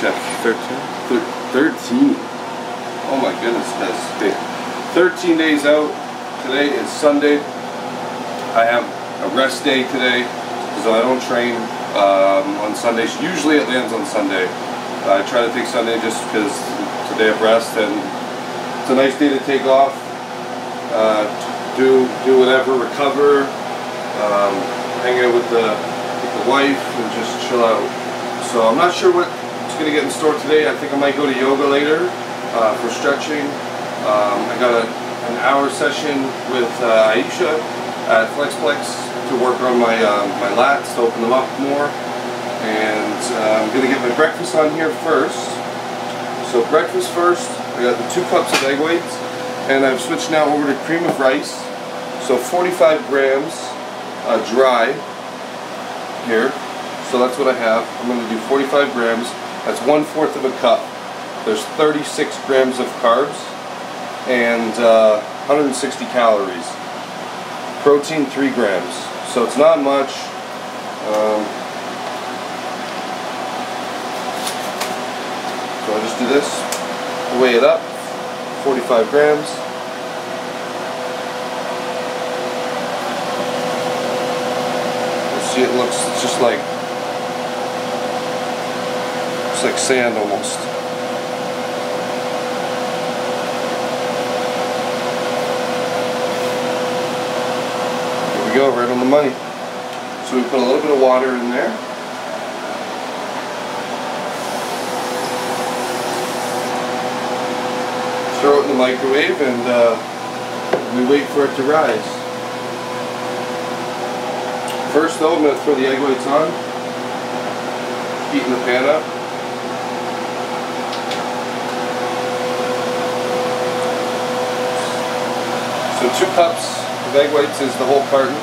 check. 13. Oh my goodness, guys. Okay. 13 days out. Today is Sunday. I have a rest day today because I don't train on Sundays. Usually it lands on Sunday. I try to take Sunday just because it's a day of rest and it's a nice day to take off. Do whatever, recover, hang out with the wife and just chill out. So I'm not sure what's going to get in store today. I think I might go to yoga later for stretching. I got an hour session with Aisha at FLEXPLEX to work on my lats to open them up more. And I'm going to get my breakfast on here first. So breakfast first, I got the 2 cups of egg whites, and I've switched now over to cream of rice. So 45 grams dry here. So that's what I have. I'm going to do 45 grams. That's 1/4 of a cup. There's 36 grams of carbs and 160 calories. Protein 3 grams. So it's not much. So I just do this, weigh it up, 45 grams. You see, it looks just like sand almost. Here we go, right on the money. So we put a little bit of water in there. Throw it in the microwave and we wait for it to rise. First though, I'm going to throw the egg whites on, heating the pan up. So 2 cups of egg whites is the whole carton.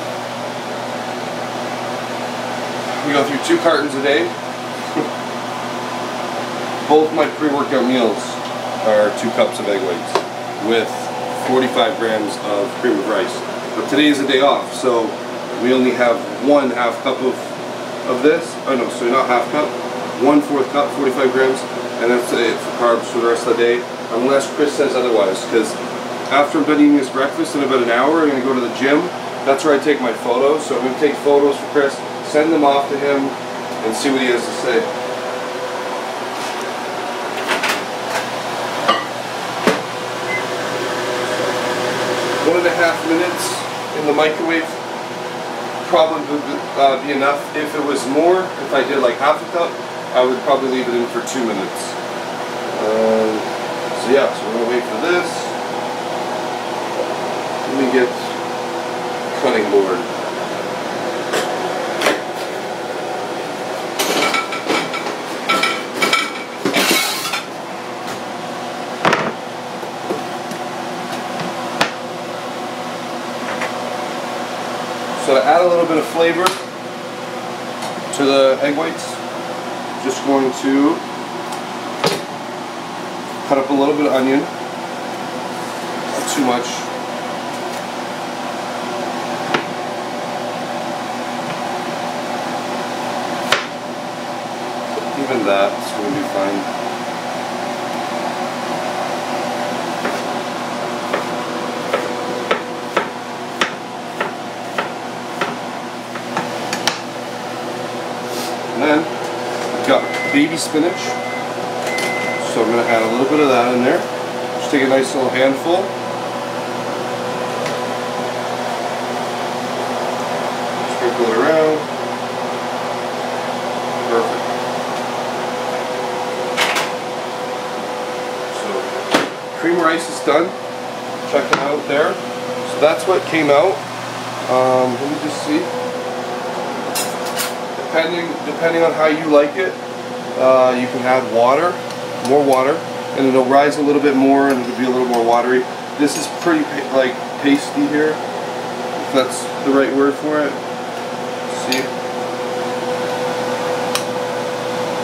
We go through 2 cartons a day. Both my pre-workout meals are 2 cups of egg whites with 45 grams of cream of rice. But today is a day off, so we only have 1/2 cup of this. Oh no, so not half cup. 1/4 cup, 45 grams, and that's it for carbs for the rest of the day, unless Chris says otherwise. Because after I'm done eating this breakfast in about an hour, I'm going to go to the gym. That's where I take my photos. So I'm going to take photos for Chris, send them off to him, and see what he has to say. 1.5 minutes in the microwave probably would be enough. If it was more, if I did like 1/2 cup, I would probably leave it in for 2 minutes. So yeah, so we're going to wait for this. Let me get cutting board. So to add a little bit of flavor to the egg whites, just going to cut up a little bit of onion, not too much. Even that's going to be fine. And then I've got baby spinach, so I'm going to add a little bit of that in there. Just take a nice little handful. Sprinkle it around. Perfect. So cream rice is done. Check it out there. So that's what came out. Let me just see. Depending on how you like it, you can add water, more water, and it'll rise a little bit more and it'll be a little more watery. This is pretty like pasty here, if that's the right word for it. See?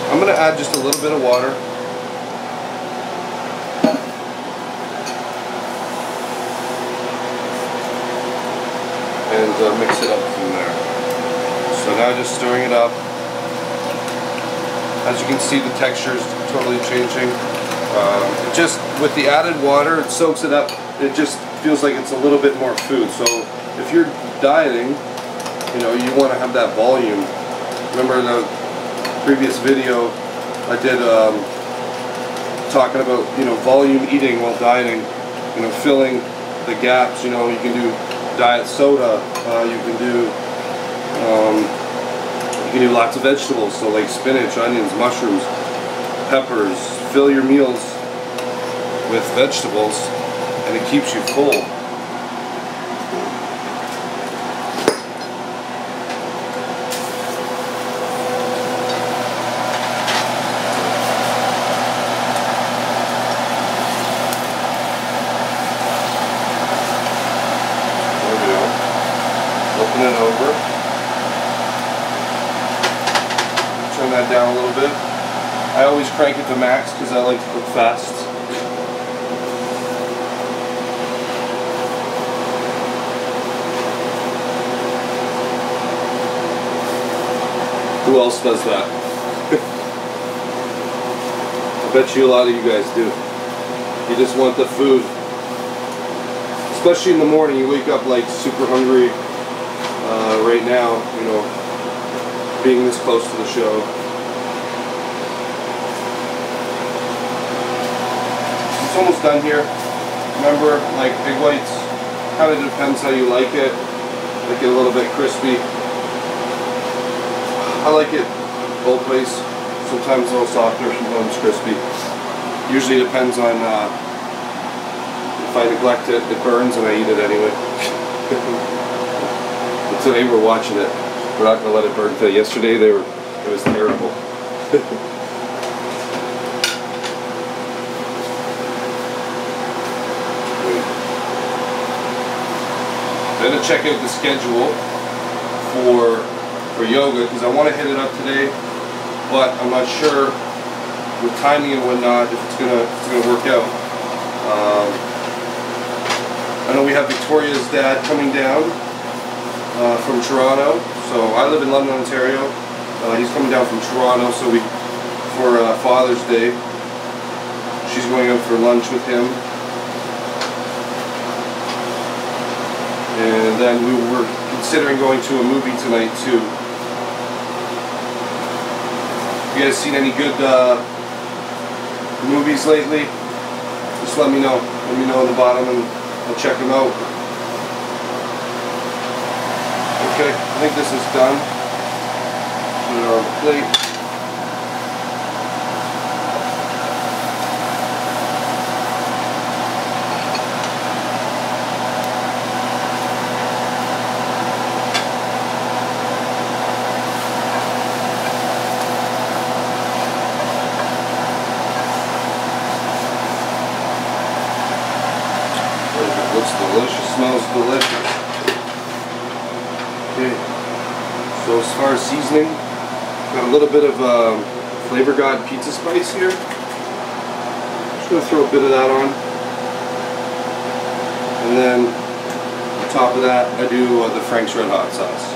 I'm going to add just a little bit of water. And mix it up from there. So now just stirring it up. As you can see, the texture is totally changing. Just with the added water, it soaks it up. It just feels like it's a little bit more food. So if you're dieting, you know, you want to have that volume. Remember in the previous video I did talking about, you know, volume eating while dieting, you know, filling the gaps. You know, you can do diet soda, you can do lots of vegetables, so like spinach, onions, mushrooms, peppers. Fill your meals with vegetables and it keeps you full. Flipping it over. Turn that down a little bit. I always crank it to max because I like to cook fast. Who else does that? I bet you a lot of you guys do. You just want the food. Especially in the morning, you wake up like super hungry. Right now, you know, being this close to the show. It's almost done here. Remember, like big whites, kind of depends how you like it. Like it a little bit crispy. I like it both ways. Sometimes a little softer, sometimes crispy. Usually depends on if I neglect it, it burns and I eat it anyway. Today we're watching it. We're not going to let it burn today. Yesterday it was terrible. I'm going to check out the schedule for yoga because I want to hit it up today, but I'm not sure with timing and whatnot if it's gonna work out. I know we have Victoria's dad coming down from Toronto, so I live in London, Ontario. He's coming down from Toronto, so for Father's Day, she's going out for lunch with him, and then we were considering going to a movie tonight too. You guys seen any good movies lately? Just let me know. Let me know in the bottom, and I'll check them out. Okay, I think this is done. Put it on the plate. Looks delicious, smells delicious. Okay, so as far as seasoning, got a little bit of Flavor God pizza spice here. Just going to throw a bit of that on. And then on top of that, I do the Frank's Red Hot sauce.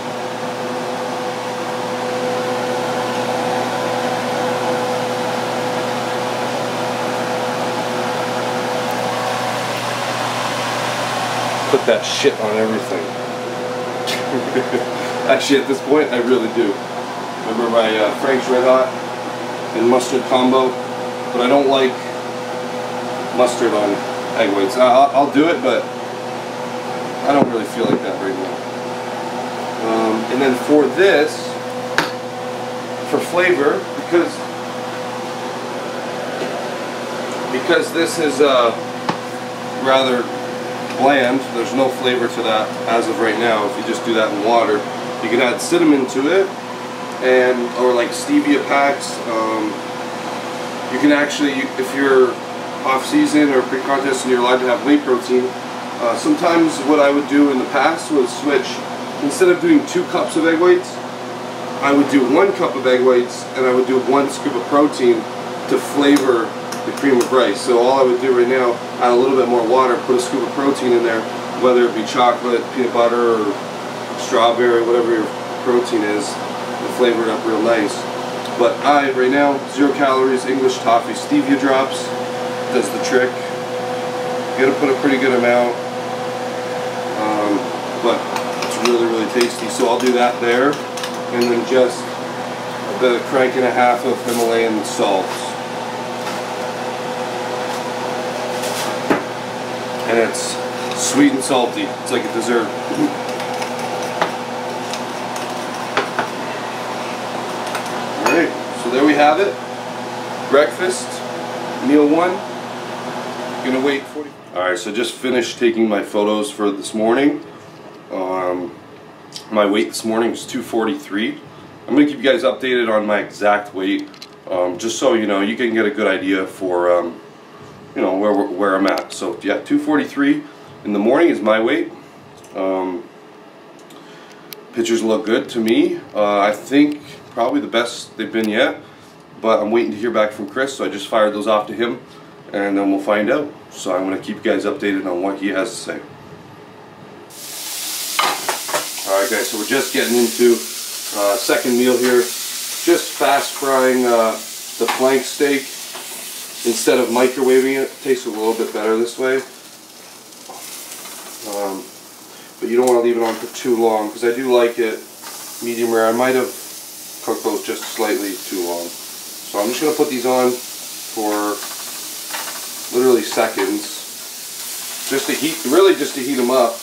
Put that shit on everything. Actually, at this point, I really do. Remember my Frank's Red Hot and mustard combo, but I don't like mustard on egg whites. I'll do it, but I don't really feel like that right now. And then for this, for flavor, because this is rather bland, there's no flavor to that as of right now. If you just do that in water, you can add cinnamon to it, or like stevia packs. You can actually, if you're off season or pre-contest and you're allowed to have whey protein, sometimes what I would do in the past was switch. Instead of doing 2 cups of egg whites, I would do 1 cup of egg whites and I would do 1 scoop of protein to flavor the cream of rice. So all I would do right now, add a little bit more water, put a scoop of protein in there, whether it be chocolate, peanut butter, or strawberry, whatever your protein is, and flavor it up real nice. But right now, 0 calories, English toffee, stevia drops does the trick. You gotta put a pretty good amount, but it's really, really tasty. So I'll do that there, and then just the crank and a half of Himalayan salts. And it's sweet and salty. It's like a dessert. Alright, so there we have it. Breakfast, meal 1. Gonna wait 40. Alright, so just finished taking my photos for this morning. My weight this morning was 243. I'm gonna keep you guys updated on my exact weight, just so you know, you can get a good idea for you know, where I'm at. So yeah, 243 in the morning is my weight. Pictures look good to me. I think probably the best they've been yet, but I'm waiting to hear back from Chris, so I just fired those off to him, and then we'll find out. So I'm going to keep you guys updated on what he has to say. Alright guys, so we're just getting into second meal here. Just fast frying the flank steak. Instead of microwaving it, it tastes a little bit better this way. But you don't want to leave it on for too long, because I do like it medium rare. I might have cooked those just slightly too long. So I'm just going to put these on for literally seconds, just to heat, really just to heat them up.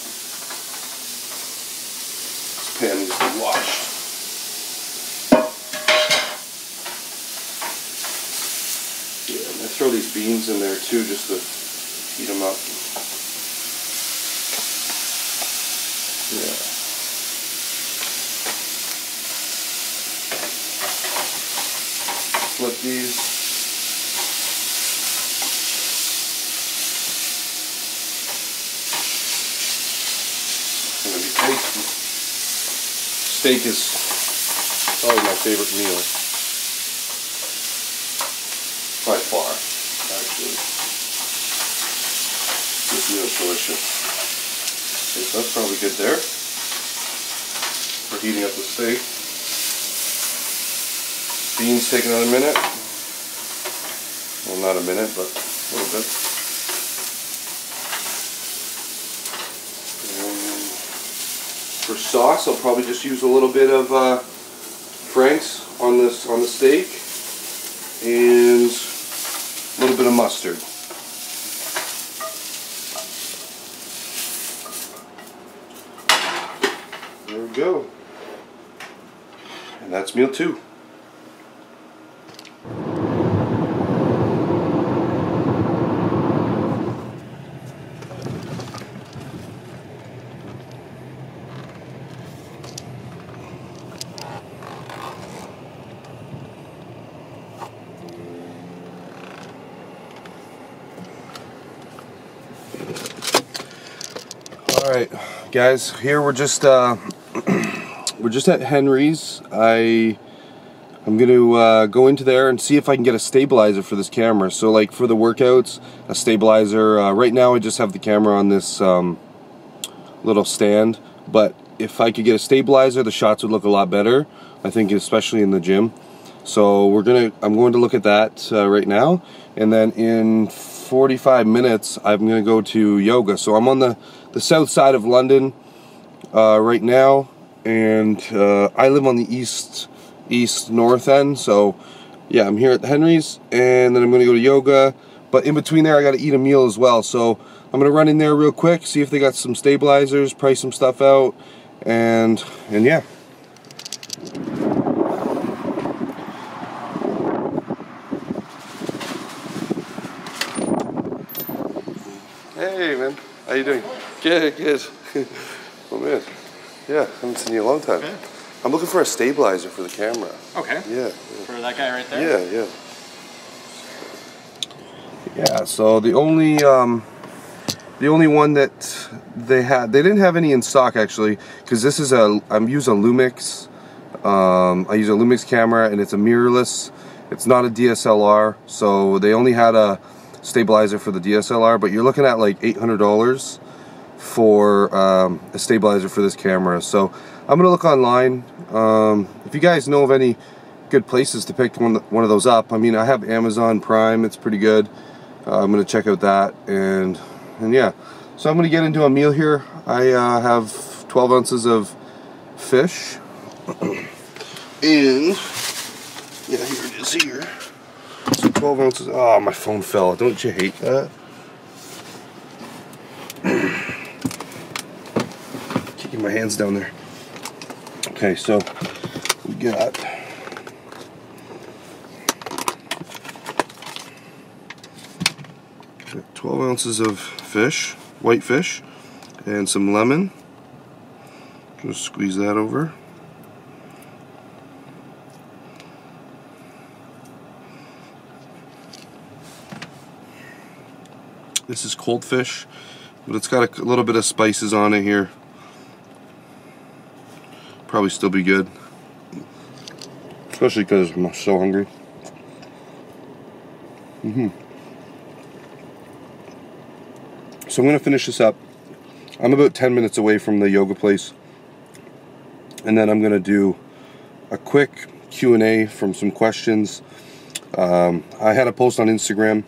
This pan needs to be washed. Throw these beans in there too, just to heat them up. Yeah. Flip these. It's gonna be tasty. Steak is probably my favorite meal. By far, actually. This meal's delicious. Okay, so that's probably good there. We're heating up the steak. Beans take another minute. Well, not a minute, but a little bit. And for sauce, I'll probably just use a little bit of Frank's on the steak, and a little bit of mustard. There we go. And that's meal 2. Alright guys, here we're just at Henry's. I'm gonna go into there and see if I can get a stabilizer for this camera. So like for the workouts, a stabilizer. Right now I just have the camera on this little stand, but if I could get a stabilizer, the shots would look a lot better, I think, especially in the gym. So I'm going to look at that right now, and then in 45 minutes I'm going to go to yoga. So I'm on the south side of London right now, and I live on the east north end. So yeah, I'm here at the Henry's, and then I'm going to go to yoga, but in between there I got to eat a meal as well. So I'm going to run in there real quick, see if they got some stabilizers, price some stuff out, and yeah. Hey man, how you doing? Good, good. Oh man, yeah, haven't seen you in a long time. Okay. I'm looking for a stabilizer for the camera. Okay. Yeah. For that guy right there? Yeah, yeah. Yeah, so the only one that they didn't have any in stock actually, because this is I'm using a Lumix. I use a Lumix camera, and it's a mirrorless. It's not a DSLR, so they only had a stabilizer for the DSLR, but you're looking at like $800 for a stabilizer for this camera. So I'm gonna look online. If you guys know of any good places to pick one of those up. I mean, I have Amazon Prime, it's pretty good. I'm gonna check out that, and yeah. So I'm gonna get into a meal here. I have 12 ounces of fish, and yeah, here it is here. So 12 ounces. Oh, my phone fell. Don't you hate that? Kicking my hands down there. Okay, so we got 12 ounces of fish, white fish, and some lemon. Just squeeze that over. This is cold fish, but it's got a little bit of spices on it here. Probably still be good, especially because I'm so hungry. So I'm going to finish this up. I'm about 10 minutes away from the yoga place, and then I'm going to do a quick Q&A from some questions. I had a post on Instagram.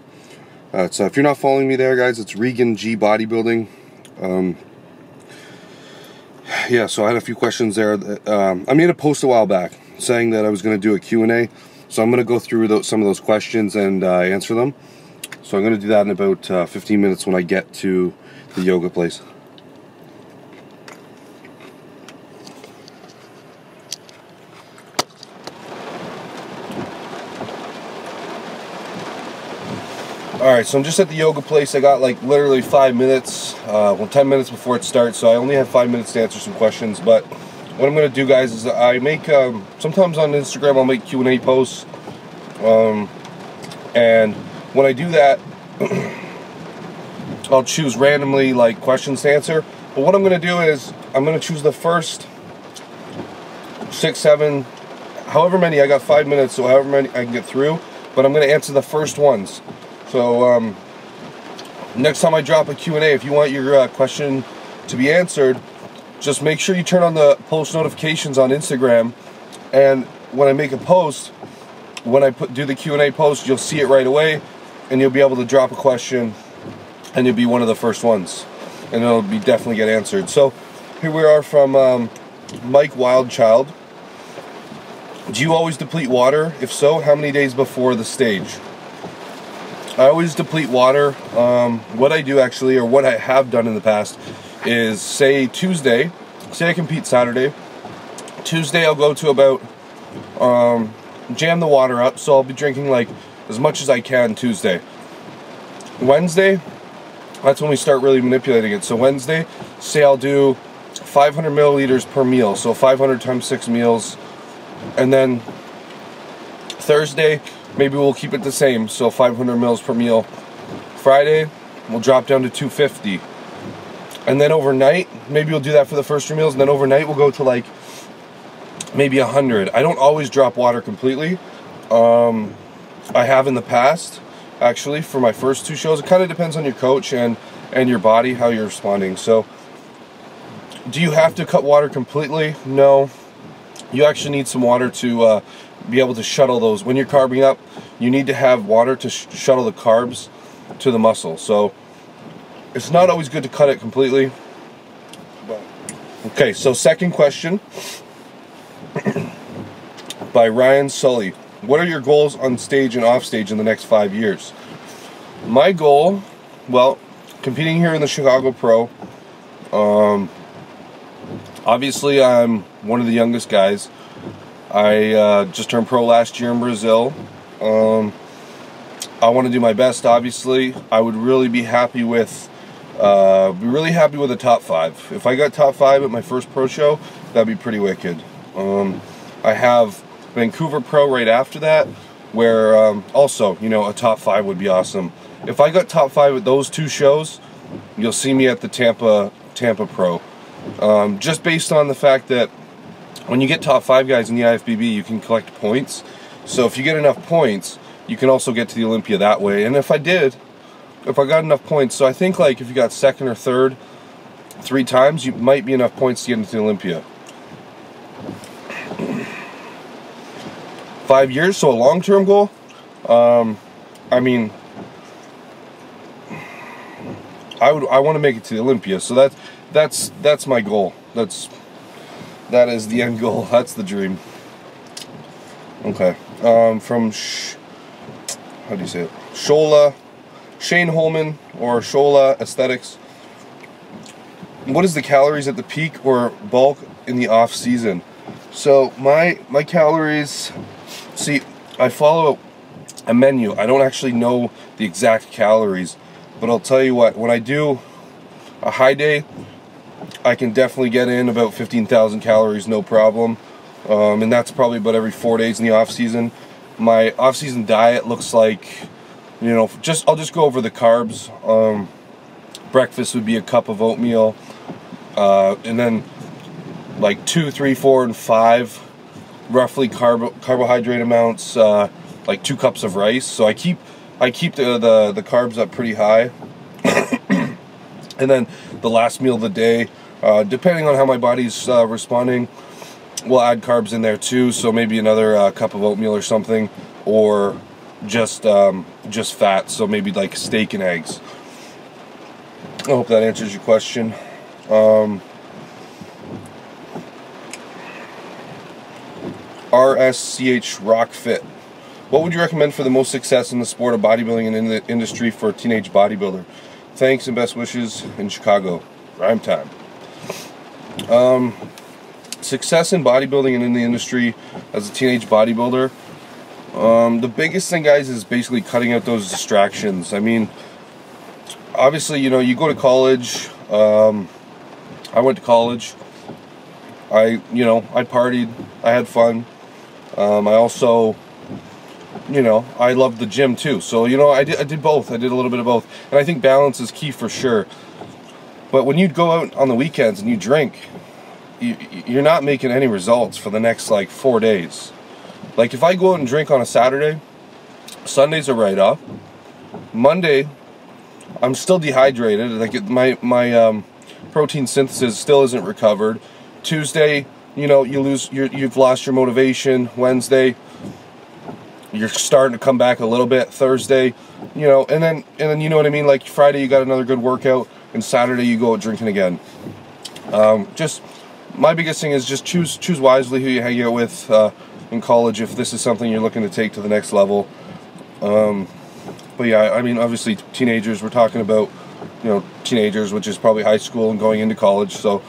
So if you're not following me there, guys, it's Regan G Bodybuilding. Yeah, so I had a few questions there. I made a post a while back saying that I was going to do a Q&A. So I'm going to go through some of those questions and answer them. So I'm going to do that in about 15 minutes when I get to the yoga place. Alright, so I'm just at the yoga place. I got like literally 5 minutes, well 10 minutes before it starts, so I only have 5 minutes to answer some questions. But what I'm going to do, guys, is I make, sometimes on Instagram I'll make Q&A posts, and when I do that, I'll choose randomly like questions to answer. But what I'm going to do is I'm going to choose the first 6, 7, however many. I got 5 minutes, so however many I can get through, but I'm going to answer the first ones. So next time I drop a Q&A, if you want your question to be answered, just make sure you turn on the post notifications on Instagram, and when I make a post, when I do the Q&A post, you'll see it right away, and you'll be able to drop a question, and you'll be one of the first ones, and it'll be definitely get answered. So here we are from Mike Wildchild. Do you always deplete water? If so, how many days before the stage? I always deplete water. What I do actually, or what I have done in the past, is say Tuesday, say I compete Saturday, Tuesday I'll go to about, jam the water up, so I'll be drinking like as much as I can Tuesday. Wednesday, that's when we start really manipulating it. So Wednesday, say I'll do 500 milliliters per meal, so 500 times 6 meals, and then Thursday, maybe we'll keep it the same, so 500 mils per meal. Friday, we'll drop down to 250. And then overnight, maybe we'll do that for the first 3 meals, and then overnight we'll go to like maybe 100. I don't always drop water completely. I have in the past, actually, for my first 2 shows. It kind of depends on your coach and your body, how you're responding. So, do you have to cut water completely? No. You actually need some water to be able to shuttle those. When you're carbing up, you need to have water to shuttle the carbs to the muscle. So it's not always good to cut it completely. Okay, so second question by Ryan Sully. What are your goals on stage and off stage in the next 5 years? My goal, well, competing here in the Chicago Pro. Obviously, I'm one of the youngest guys. I just turned pro last year in Brazil. I want to do my best. Obviously, I would really be happy with a top 5. If I got top 5 at my first pro show, that'd be pretty wicked. I have Vancouver Pro right after that, where also, you know, a top 5 would be awesome. If I got top 5 at those 2 shows, you'll see me at the Tampa Pro. Just based on the fact that when you get top 5 guys in the IFBB, you can collect points. So if you get enough points, you can also get to the Olympia that way. And if I got enough points, so I think like if you got second or third 3 times, you might be enough points to get into the Olympia. 5 years, so a long-term goal. I mean, I want to make it to the Olympia, so that's my goal. That is the end goal. That's the dream. Okay. From how do you say it? Shane Holman or Shola Aesthetics. What is the calories at the peak or bulk in the off season? So my calories. See, I follow a menu. I don't actually know the exact calories, but I'll tell you what. When I do a high day, I can definitely get in about 15,000 calories, no problem. And that's probably about every 4 days in the off season. My off-season diet looks like, you know, I'll just go over the carbs. Breakfast would be a cup of oatmeal, and then like 2, 3, 4, and 5 roughly carbohydrate amounts, like 2 cups of rice. So I keep the carbs up pretty high. And then the last meal of the day, depending on how my body's responding, we'll add carbs in there too. So maybe another cup of oatmeal or something, or just fat. So maybe like steak and eggs. I hope that answers your question. RSCH Rock Fit. What would you recommend for the most success in the sport of bodybuilding and in the industry for a teenage bodybuilder? Thanks and best wishes in Chicago. Prime time. Success in bodybuilding and in the industry as a teenage bodybuilder. The biggest thing, guys, is basically cutting out those distractions. I mean, obviously, you know, you go to college. I went to college. I partied. I had fun. I also, you know, I loved the gym too. So, you know, I did both. I did a little bit of both. And I think balance is key for sure. But when you go out on the weekends and you drink, you're not making any results for the next like 4 days. Like if I go out and drink on a Saturday, Sunday's a write-off. Monday, I'm still dehydrated. Like my protein synthesis still isn't recovered. Tuesday, you know, you've lost your motivation. Wednesday, you're starting to come back a little bit. Thursday, you know, and then you know what I mean. Like Friday, you got another good workout, and Saturday you go out drinking again. Just my biggest thing is just choose wisely who you hang out with in college if this is something you're looking to take to the next level. But yeah, I mean, obviously teenagers. We're talking about, you know, teenagers, which is probably high school and going into college. So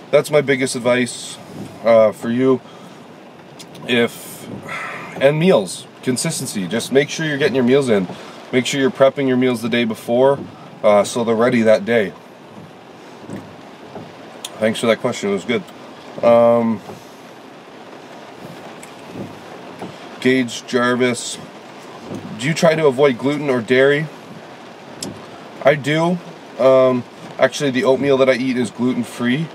that's my biggest advice for you. And meals, consistency. Just make sure you're getting your meals in. Make sure you're prepping your meals the day before so they're ready that day. Thanks for that question. It was good. Gage Jarvis. Do you try to avoid gluten or dairy? I do. Actually, the oatmeal that I eat is gluten-free.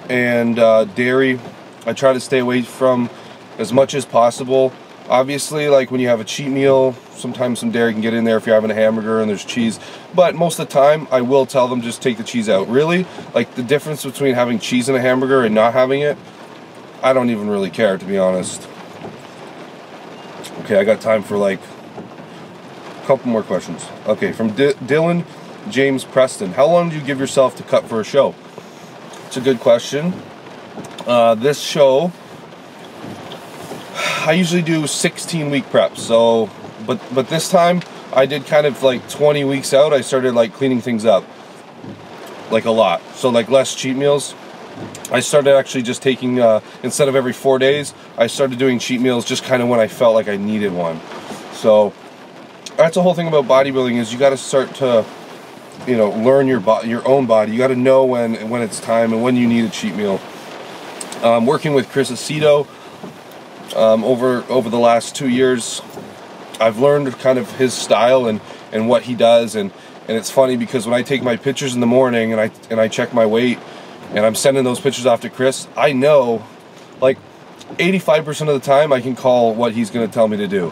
And dairy, I try to stay away from as much as possible. Obviously, like when you have a cheat meal, sometimes some dairy can get in there if you're having a hamburger and there's cheese. But most of the time, I will tell them just take the cheese out. Really, like the difference between having cheese in a hamburger and not having it, I don't even really care, to be honest. Okay, I got time for like a couple more questions. Okay, from Dylan James Preston. How long do you give yourself to cut for a show? It's a good question. This show, I usually do 16-week preps. So, but this time I did kind of like 20 weeks out. I started like cleaning things up, like a lot. So like less cheat meals. I started actually just taking instead of every 4 days, I started doing cheat meals just kind of when I felt like I needed one. So that's the whole thing about bodybuilding is you got to start to, you know, learn your own body. You got to know when it's time and when you need a cheat meal. Working with Chris Aceto over the last 2 years, I've learned kind of his style and what he does, and it's funny because when I take my pictures in the morning and I check my weight and I'm sending those pictures off to Chris, I know like 85% of the time I can call what he's going to tell me to do,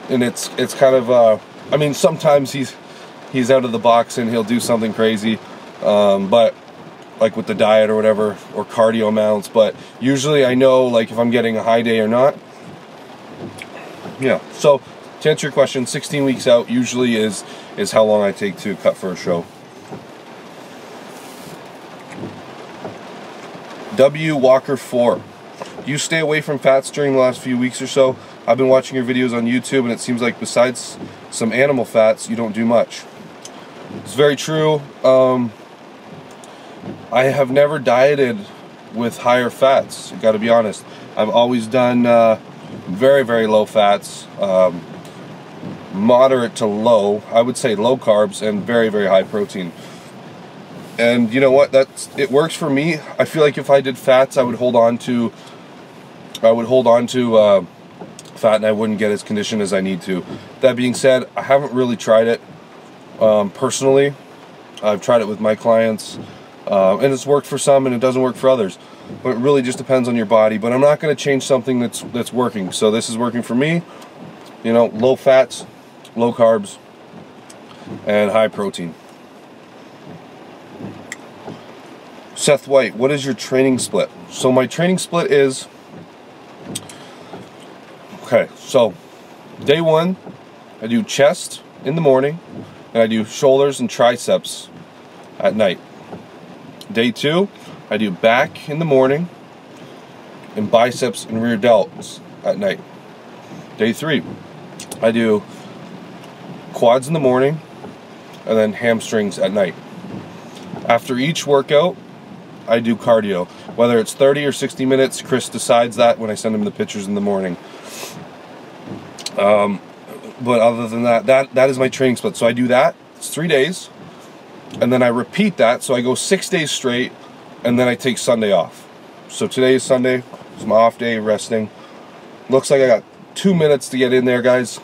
and it's kind of I mean, sometimes he's out of the box and he'll do something crazy, but like with the diet or whatever, or cardio amounts, but usually I know like if I'm getting a high day or not. yeah, so to answer your question, 16 weeks out usually is how long I take to cut for a show. W Walker 4. You stay away from fats during the last few weeks or so. I've been watching your videos on YouTube, and it seems like besides some animal fats, you don't do much. It's very true. I have never dieted with higher fats, I gotta be honest. I've always done very, very low fats, moderate to low, I would say low carbs, and very, very high protein. And you know what, it works for me. I feel like if I did fats, I would hold on to fat, and I wouldn't get as conditioned as I need to. That being said, I haven't really tried it personally. I've tried it with my clients, and it's worked for some and it doesn't work for others. But it really just depends on your body. But I'm not going to change something that's working. So this is working for me. You know, low fats, low carbs, and high protein. Seth White, what is your training split? So my training split is, okay, so day 1, I do chest in the morning, and I do shoulders and triceps at night. Day 2, I do back in the morning, and biceps and rear delts at night. Day 3, I do quads in the morning, and then hamstrings at night. After each workout, I do cardio. Whether it's 30 or 60 minutes, Chris decides that when I send him the pictures in the morning. But other than that is my training split. So I do that, it's 3 days, and then I repeat that, so I go 6 days straight, and then I take Sunday off. So today is Sunday, it's my off day, resting. Looks like I got 2 minutes to get in there, guys.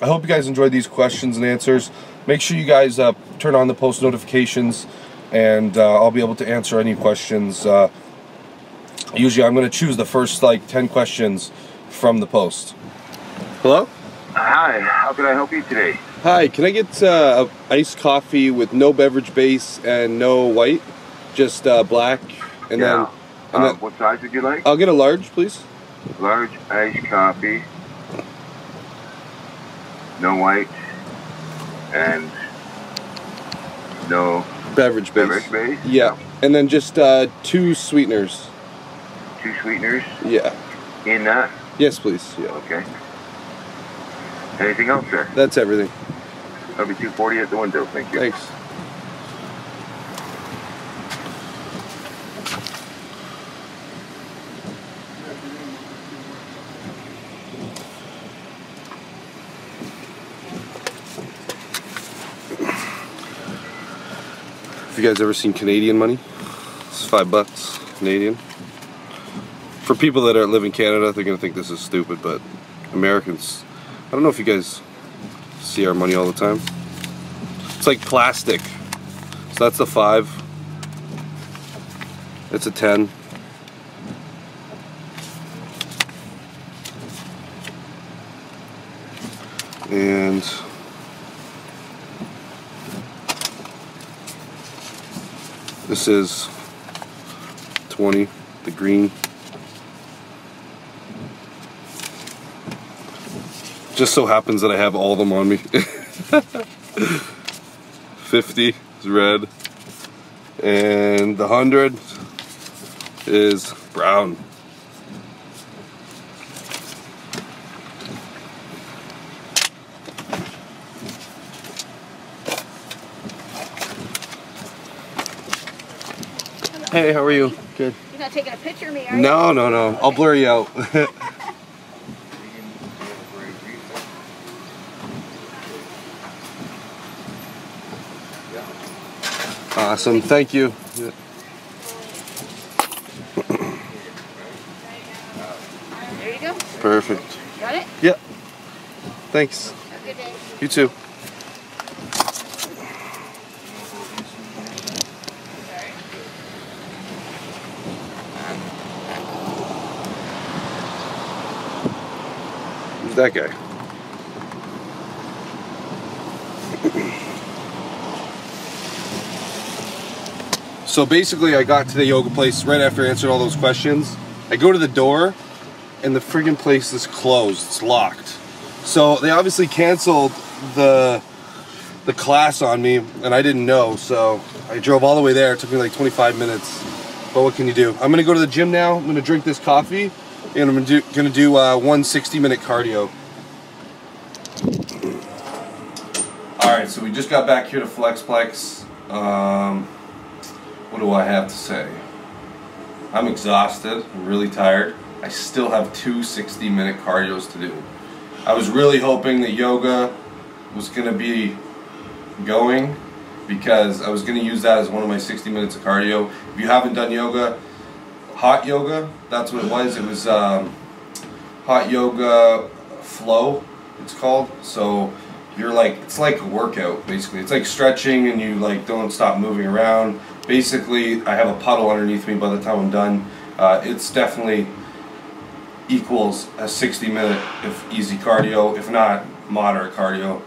I hope you guys enjoyed these questions and answers. Make sure you guys turn on the post notifications, and I'll be able to answer any questions. Usually I'm going to choose the first like 10 questions from the post. Hello? Hi, how can I help you today? Hi, can I get a iced coffee with no beverage base and no white? Just black, and then what size would you like? I'll get a large, please. Large iced coffee, no white, and no beverage base. Beverage base? Yeah, and then just 2 sweeteners. 2 sweeteners? Yeah. In that? Yes, please. Yeah. Okay. Anything else, sir? That's everything. That'll be $2.40 at the window. Thank you. Thanks. Have you guys ever seen Canadian money? It's $5 Canadian. For people that live in Canada, they're gonna think this is stupid, but Americans, I don't know if you guys see our money all the time. It's like plastic. So that's the 5. It's a 10. And this is 20, the green. Just so happens that I have all of them on me. 50 is red, and the 100 is brown. Hey, how are you? Good. You're not taking a picture of me, are you? No, no, no. I'll blur you out. Awesome, thank you. Yeah. There you go. Perfect. Got it? Yeah. Thanks. Have a good day. You too. Who's that guy? So basically I got to the yoga place right after I answered all those questions. I go to the door and the friggin' place is closed, it's locked. So they obviously canceled the class on me, and I didn't know, so I drove all the way there. It took me like 25 minutes, but what can you do? I'm gonna go to the gym now. I'm gonna drink this coffee, and I'm gonna do 1 60-minute cardio. All right, so we just got back here to FLEXPLEX. What do I have to say? I'm exhausted, I'm really tired. I still have 2 60-minute cardios to do. I was really hoping that yoga was gonna be going, because I was gonna use that as one of my 60 minutes of cardio. If you haven't done yoga, hot yoga, that's what it was. It was hot yoga flow, it's called. So you're like, it's like a workout basically. It's like stretching and you like don't stop moving around. Basically, I have a puddle underneath me by the time I'm done. It's definitely equals a 60-minute if easy cardio, if not moderate cardio.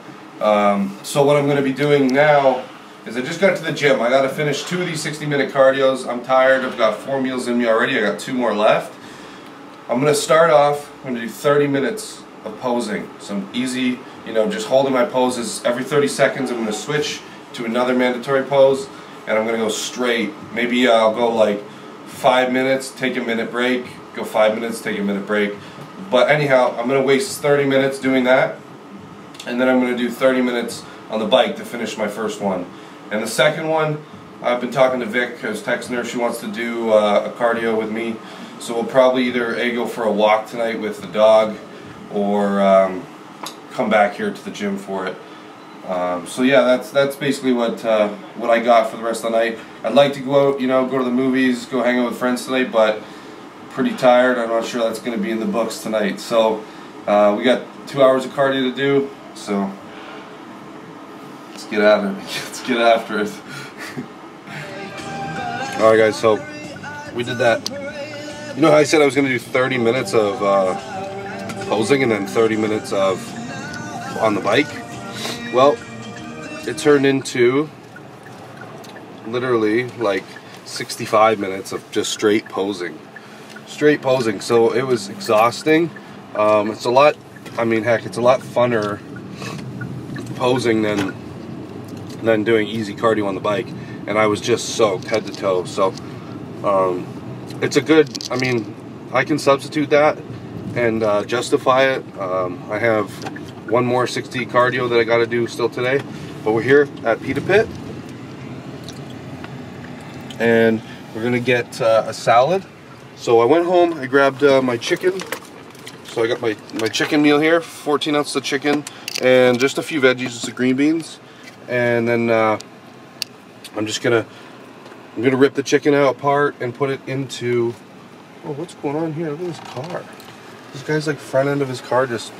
So what I'm going to be doing now is I just got to the gym. I got to finish 2 of these 60-minute cardios. I'm tired. I've got 4 meals in me already. I got 2 more left. I'm going to start off. I'm going to do 30 minutes of posing. Some easy, you know, just holding my poses. Every 30 seconds I'm going to switch to another mandatory pose, and I'm going to go straight. Maybe I'll go like 5 minutes, take a minute break, go 5 minutes, take a minute break. But anyhow, I'm going to waste 30 minutes doing that, and then I'm going to do 30 minutes on the bike to finish my first one. And the second one, I've been talking to Vic. I was texting her. She wants to do a cardio with me. So we'll probably either go for a walk tonight with the dog, or come back here to the gym for it. So yeah, that's basically what I got for the rest of the night. I'd like to go out, you know, go to the movies, go hang out with friends tonight, but pretty tired. I'm not sure that's going to be in the books tonight. So we got 2 hours of cardio to do. So let's get at it. Let's get after it. All right, guys. So we did that. You know how I said I was going to do 30 minutes of posing and then 30 minutes of on the bike? Well, it turned into literally like 65 minutes of just straight posing. Straight posing. So it was exhausting. It's a lot, I mean, heck, it's a lot funner posing than doing easy cardio on the bike. And I was just soaked head to toe. So it's a good, I mean, I can substitute that and justify it. I have 1 more 60 cardio that I got to do still today, but we're here at Pita Pit, and we're gonna get a salad. So I went home, I grabbed my chicken. So I got my chicken meal here, 14 ounces of chicken, and just a few veggies, just the green beans, and then I'm gonna rip the chicken out apart and put it into. Oh, what's going on here? Look at this car. This guy's like front end of his car just.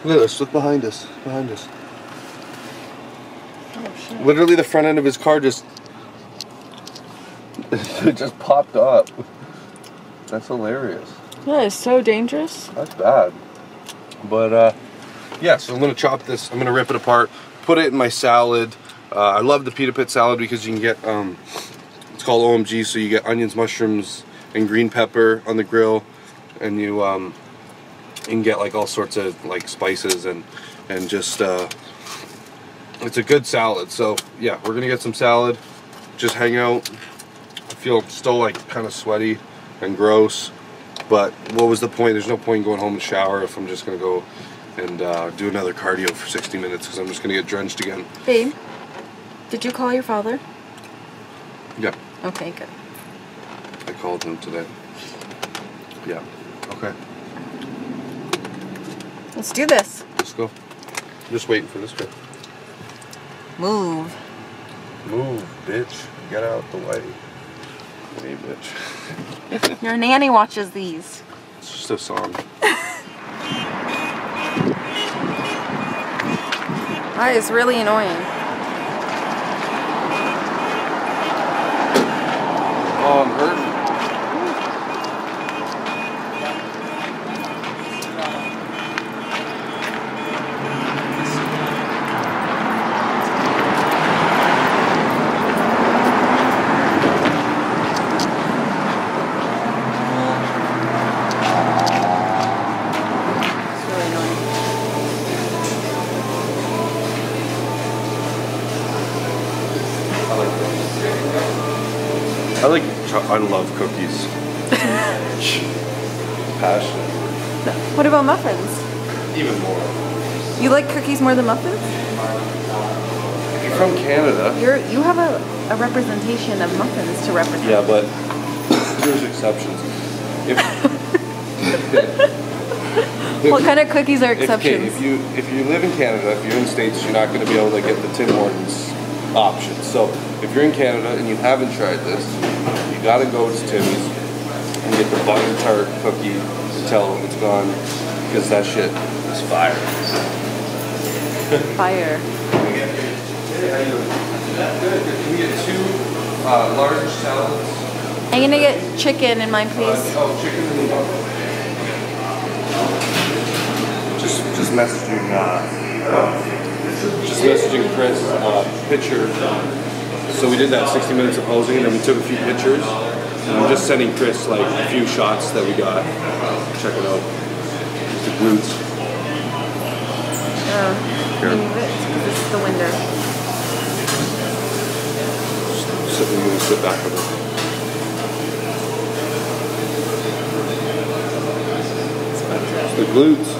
Look at this. Look behind us. Behind us. Oh shit! Literally, the front end of his car just. It just popped up. That's hilarious. That is so dangerous. That's bad. But yeah. So I'm gonna chop this. I'm gonna rip it apart. Put it in my salad. I love the Pita Pit salad because you can get. It's called OMG. So you get onions, mushrooms, and green pepper on the grill, and you can get like all sorts of like spices and just it's a good salad. So yeah, we're gonna get some salad, just hang out. I feel still like kind of sweaty and gross, but what was the point? There's no point going home and shower if I'm just gonna go and do another cardio for 60 minutes because I'm just gonna get drenched again. Babe, did you call your father? Yeah. Okay, good. I called him today. Yeah. Okay. Let's do this. Let's go. I'm just waiting for this guy. Move. Move, bitch. Get out the way. Hey, bitch. Your nanny watches these. It's just a song. That is really annoying. Oh, I'm hurting. It's really annoying. I love cookies. Passionate. What about muffins? Even more. You like cookies more than muffins? If you're from Canada. You have a representation of muffins to represent. Yeah, but there's exceptions. What kind of cookies are exceptions? If you live in Canada, if you're in the States, you're not going to be able to get the Tim Hortons option. So if you're in Canada and you haven't tried this, you got to go to Timmy's and get the butter tart cookie until it's gone, because that shit is fire. Fire. Can we get 2 large salads? I'm gonna get chicken in mine, please. Chicken and just messaging Chris picture. So we did that 60 minutes of posing, and then we took a few pictures. And I'm just sending Chris like a few shots that we got. Check it out. Just the glutes. Can you move it? Because this is the window. Sit back a bit. The glutes.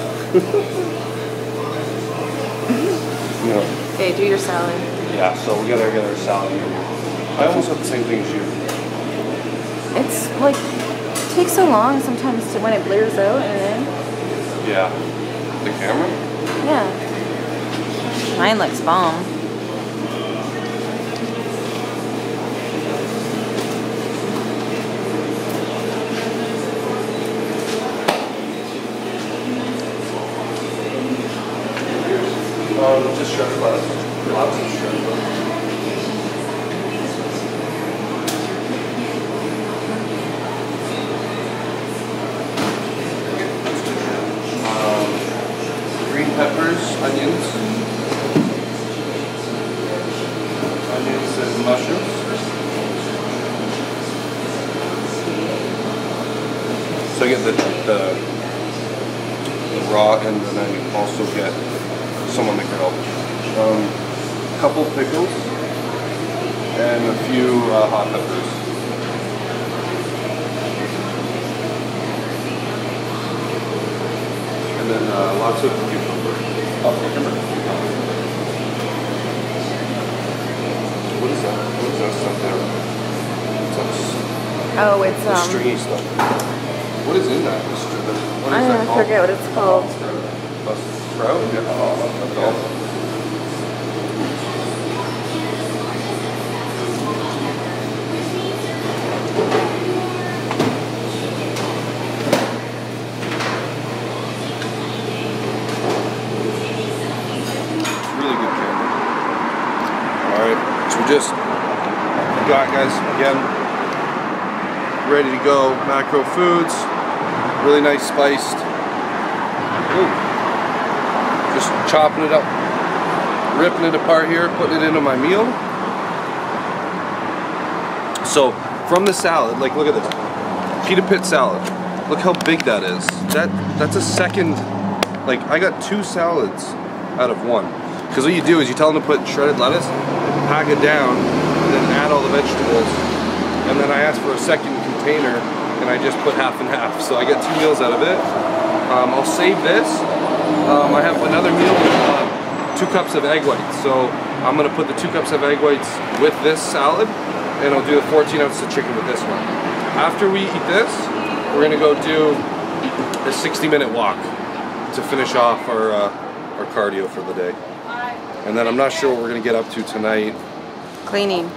No. Okay, do your salad. Yeah, so we gotta get our salad here. I almost have the same thing as you. It's like, it takes so long sometimes to when it blurs out and then. Yeah. The camera? Yeah. Mine looks bomb. Just shredded lettuce. Lots of shredded lettuce. Green peppers, onions. Onions and mushrooms. So I get the raw end, and then also get some on the grill. A couple pickles and a few hot peppers. And then lots of cucumber. Oh, cucumber. What is that? What is that stuff there? Oh, it's the stringy stuff. What is in that? What is I that called? forget what it's called. Sprout? Yeah. Really good camera. Alright, so we just got, guys, again, ready to go. Macro foods, really nice spiced. Ooh. Just chopping it up, ripping it apart here, putting it into my meal. So from the salad, like look at this, pita pit salad. Look how big that is. That's a second. Like I got 2 salads out of 1. Because what you do is you tell them to put shredded lettuce, pack it down, and then add all the vegetables. And then I asked for a second container, and I just put half and half. So I get 2 meals out of it. I'll save this. I have another meal with 2 cups of egg whites. So I'm gonna put the 2 cups of egg whites with this salad, and I'll do the 14 ounces of chicken with this one. After we eat this, we're gonna go do a 60-minute walk to finish off our cardio for the day. And then I'm not sure what we're gonna get up to tonight. Cleaning.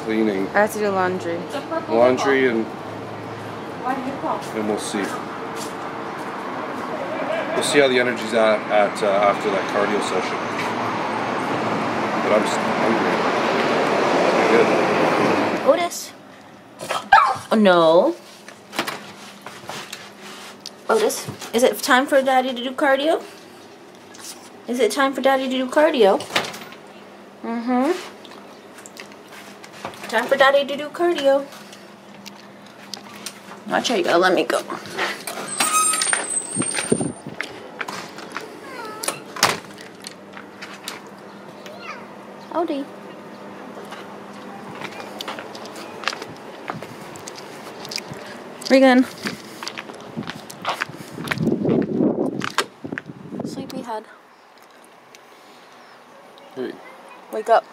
Cleaning. I have to do laundry. Laundry and we'll see. We'll see how the energy's at after that cardio session. But I'm just hungry. Good. Otis. Oh, no. Otis, is it time for Daddy to do cardio? Is it time for Daddy to do cardio? Mm-hmm. Time for Daddy to do cardio. Watch how you gotta let me go. Odie. Regan. Sleepyhead. Hey. Wake up.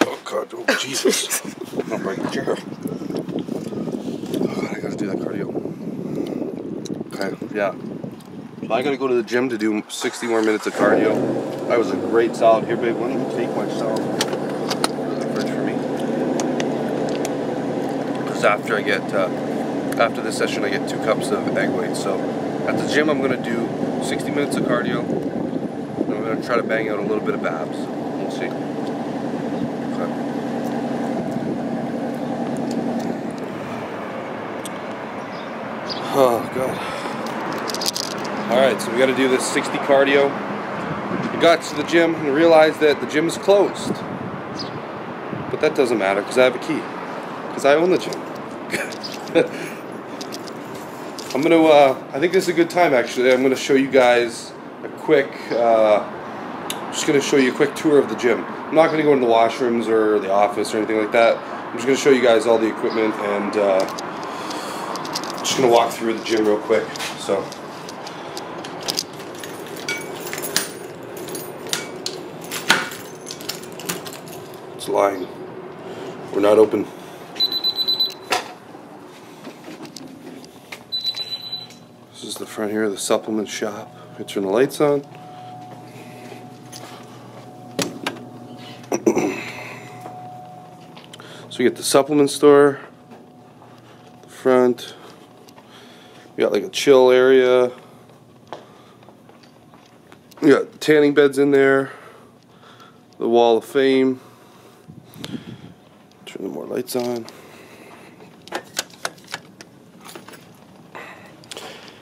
Oh God, oh Jesus. I'm breaking the chair. Oh, I gotta do that cardio. Okay, yeah. So I gotta go to the gym to do 60 more minutes of cardio. That was a great salad. Here, babe, why don't you take my salad? The fridge for me. Because after I get, after this session, I get 2 cups of egg whites. So at the gym, I'm gonna do 60 minutes of cardio. And I'm gonna try to bang out a little bit of abs. We'll see. Okay. Oh God. Alright, so we got to do this 60 cardio. We got to the gym and realized that the gym is closed. But that doesn't matter because I have a key. Because I own the gym. I'm going to, I think this is a good time actually. I'm going to show you guys a quick, just going to show you a quick tour of the gym. I'm not going to go into the washrooms or the office or anything like that. I'm just going to show you guys all the equipment and just going to walk through the gym real quick. So. It's lying. We're not open. This is the front here of the supplement shop. I turn the lights on. So we get the supplement store, the front. We got like a chill area. We got tanning beds in there. The wall of fame. Turn the more lights on.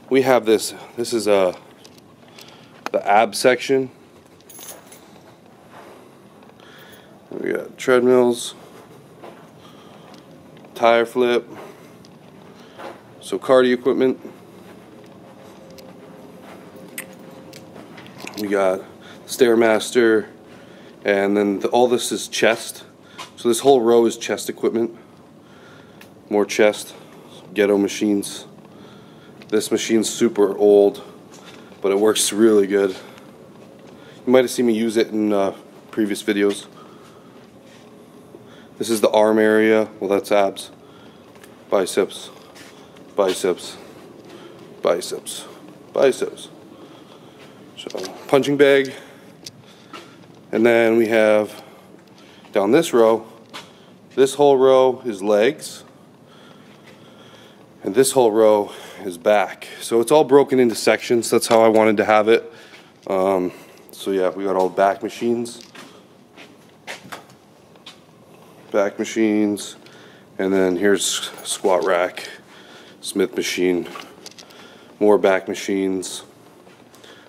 We have this. This is the ab section. We got treadmills, tire flip, so cardio equipment. We got Stairmaster, and then all this is chest. So this whole row is chest equipment. More chest, ghetto machines. This machine's super old, but it works really good. You might have seen me use it in previous videos. This is the arm area. Well, that's abs. Biceps, biceps, biceps, biceps. So punching bag. And then we have down this row, this whole row is legs, and this whole row is back. So it's all broken into sections. That's how I wanted to have it. So yeah, we got all back machines, and then here's squat rack, Smith machine, more back machines,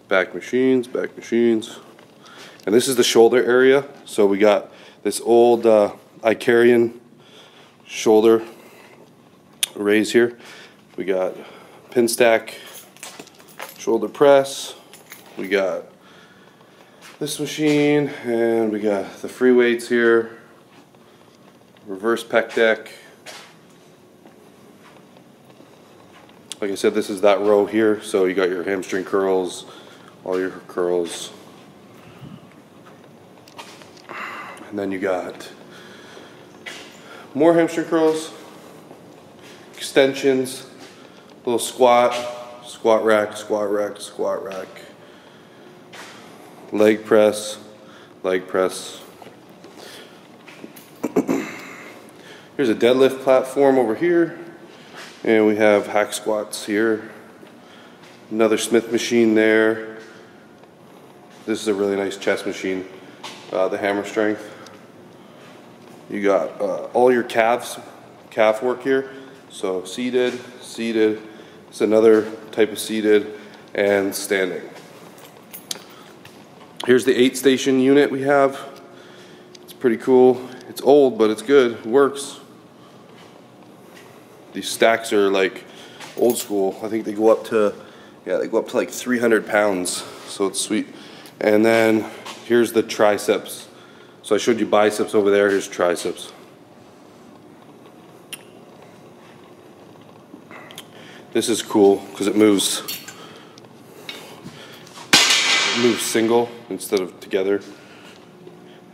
back machines, back machines. And this is the shoulder area. So we got this old Icarian shoulder raise here. We got pin stack, shoulder press. We got this machine, and we got the free weights here. Reverse pec deck. Like I said, this is that row here. So you got your hamstring curls, all your curls. And then you got more hamstring curls, extensions, little squat, squat rack, squat rack, squat rack, leg press, leg press. Here's a deadlift platform over here, and we have hack squats here. Another Smith machine there. This is a really nice chest machine, the hammer strength. You got all your calf work here. So seated, seated. It's another type of seated, and standing. Here's the 8-station unit we have. It's pretty cool. It's old, but it's good. It works. These stacks are like old school. I think they go up to, yeah, they go up to like 300 pounds. So it's sweet. And then here's the triceps So I showed you biceps over there, here's triceps. This is cool because it moves single instead of together.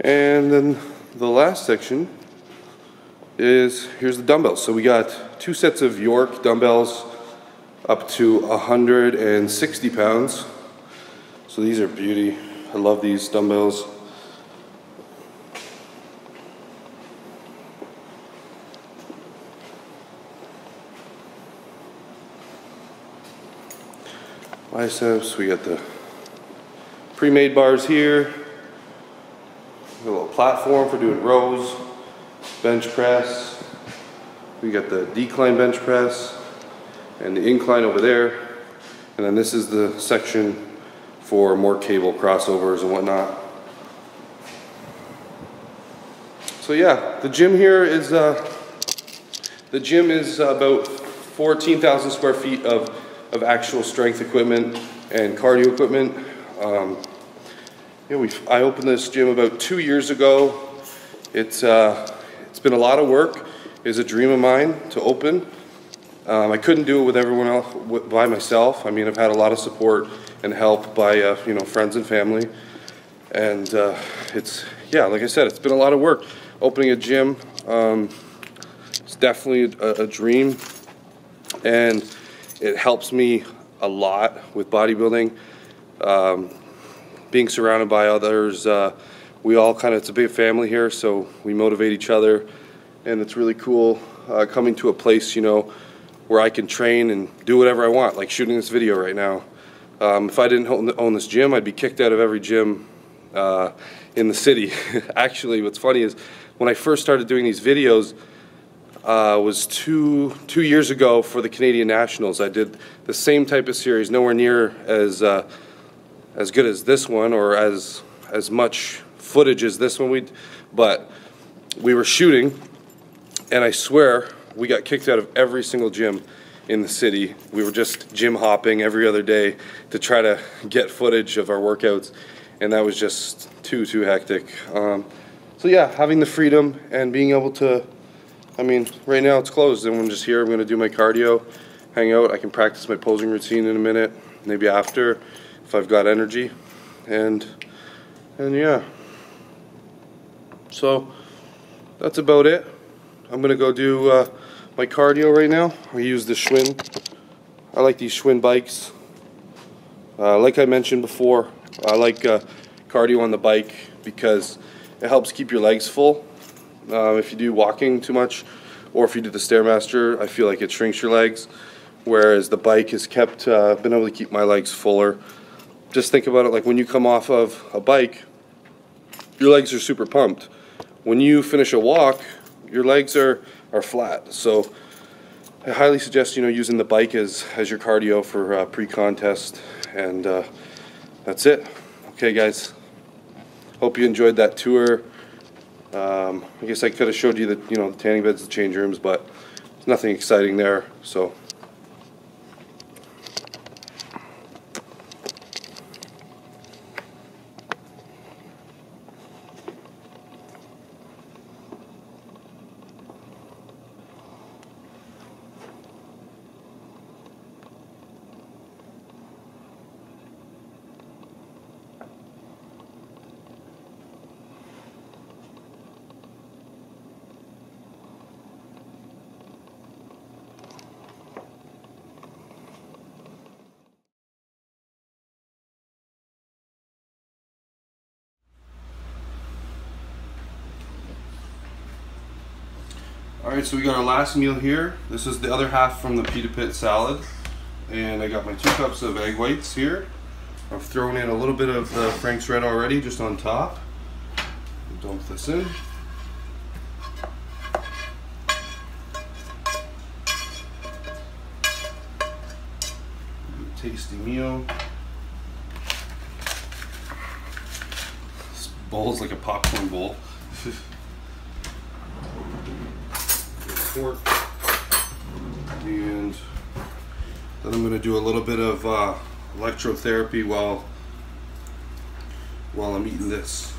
And then the last section is, here's the dumbbells. So we got 2 sets of York dumbbells up to 160 pounds. So these are beauty. I love these dumbbells. Biceps, we got the pre-made bars here. A little platform for doing rows, bench press. We got the decline bench press and the incline over there. And then this is the section for more cable crossovers and whatnot. So yeah, the gym here is about 14,000 square feet of actual strength equipment and cardio equipment. I opened this gym about 2 years ago. It's been a lot of work. It's a dream of mine to open. I couldn't do it with everyone else by myself. I mean, I've had a lot of support and help by friends and family. And like I said, it's been a lot of work. Opening a gym, it's definitely a dream, and it helps me a lot with bodybuilding. Being surrounded by others, we all it's a big family here, so we motivate each other, and it's really cool coming to a place, where I can train and do whatever I want, like shooting this video right now. If I didn't own this gym, I'd be kicked out of every gym in the city. Actually, what's funny is when I first started doing these videos, was two years ago for the Canadian Nationals. I did the same type of series, nowhere near as good as this one or as much footage as this one. But we were shooting, and I swear we got kicked out of every single gym in the city. We were just gym hopping every other day to try to get footage of our workouts, and that was just too hectic. So yeah, having the freedom and being able to, right now it's closed and I'm just here. I'm going to do my cardio, hang out. I can practice my posing routine in a minute, maybe after, if I've got energy. And yeah. So that's about it. I'm going to go do my cardio right now. I use the Schwinn. I like these Schwinn bikes. Like I mentioned before, I like cardio on the bike because it helps keep your legs full. If you do walking too much, or if you do the Stairmaster, I feel like it shrinks your legs, whereas the bike has been able to keep my legs fuller. Just think about it like when you come off of a bike, your legs are super pumped. When you finish a walk, your legs are flat. So I highly suggest using the bike as your cardio for pre-contest, and that's it. Okay guys, hope you enjoyed that tour. I guess I could have showed you the tanning beds, the change rooms, but there's nothing exciting there. So alright, so we got our last meal here. This is the other half from the pita pit salad. And I got my 2 cups of egg whites here. I've thrown in a little bit of the Frank's Red already, just on top. Dump this in. Tasty meal. This bowl is like a popcorn bowl. Pork. And then I'm going to do a little bit of electrotherapy while I'm eating this.